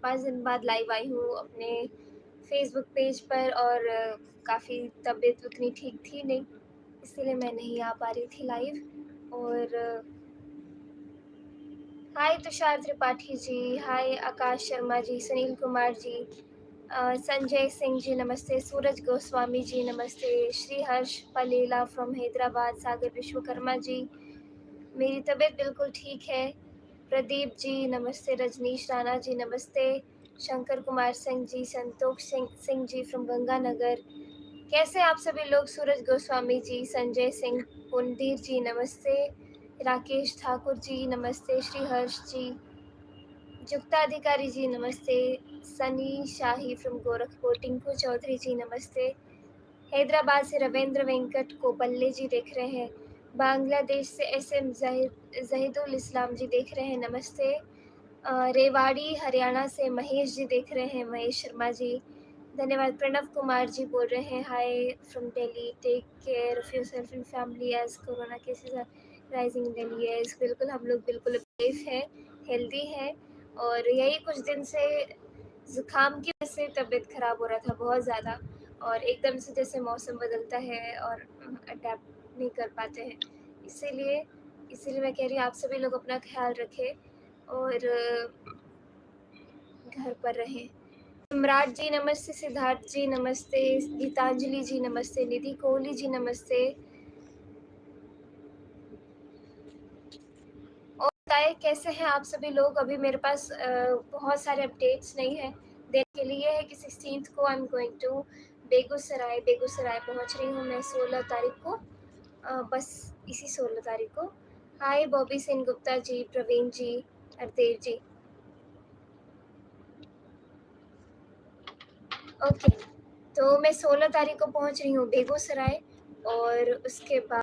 4-5 दिन बाद लाइव आई हूँ अपने फ़ेसबुक पेज पर और काफ़ी तबीयत उतनी ठीक थी नहीं, इसीलिए मैं नहीं आ पा रही थी लाइव। और हाय तुषार त्रिपाठी जी, हाय आकाश शर्मा जी, सुनील कुमार जी, संजय सिंह जी नमस्ते, सूरज गोस्वामी जी नमस्ते, श्रीहर्ष पलेला फ्रॉम हैदराबाद, सागर विश्वकर्मा जी, मेरी तबीयत बिल्कुल ठीक है। प्रदीप जी नमस्ते, रजनीश राणा जी नमस्ते, शंकर कुमार सिंह जी, संतोष सिंह जी फ्रॉम गंगानगर, कैसे आप सभी लोग? सूरज गोस्वामी जी, संजय सिंह, पुंडीर जी नमस्ते, राकेश ठाकुर जी नमस्ते, श्रीहर्ष जी, जुक्ता अधिकारी जी नमस्ते, सनी शाही फ्रॉम गोरखपुर, टिंकू चौधरी जी नमस्ते, हैदराबाद से रविंद्र वेंकट कोपल्ले जी देख रहे हैं, बांग्लादेश से SM जहीदुल इस्लाम जी देख रहे हैं, नमस्ते। रेवाड़ी हरियाणा से महेश जी देख रहे हैं, महेश शर्मा जी, धन्यवाद। प्रणव कुमार जी बोल रहे हैं hi from Delhi, take care of yourself and family as corona cases are rising in Delhi. Yes, बिल्कुल हम लोग बिल्कुल सेफ हैं, हेल्दी हैं, और यही कुछ दिन से ज़ुकाम की वजह से तबीयत ख़राब हो रहा था बहुत ज़्यादा, और एकदम से जैसे मौसम बदलता है और अडेप्ट नहीं कर पाते हैं, इसीलिए इसीलिए मैं कह रही हूँ आप सभी लोग अपना ख्याल रखें और घर पर रहें। सम्राट जी नमस्ते, सिद्धार्थ जी नमस्ते, गीतांजलि जी नमस्ते, निधि कोहली जी नमस्ते। और बताएं कैसे हैं आप सभी लोग? अभी मेरे पास बहुत सारे अपडेट्स नहीं हैं देने के लिए। है कि 16th को I am going to Begusarai पहुंच रही हूँ मैं 16 तारीख को, बस इसी 16 तारीख को। हाय बॉबी सिंह गुप्ता जी, प्रवीण जी, हरदेव जी, ओके। तो मैं 16 तारीख को पहुंच रही हूँ बेगूसराय, और उसके बाद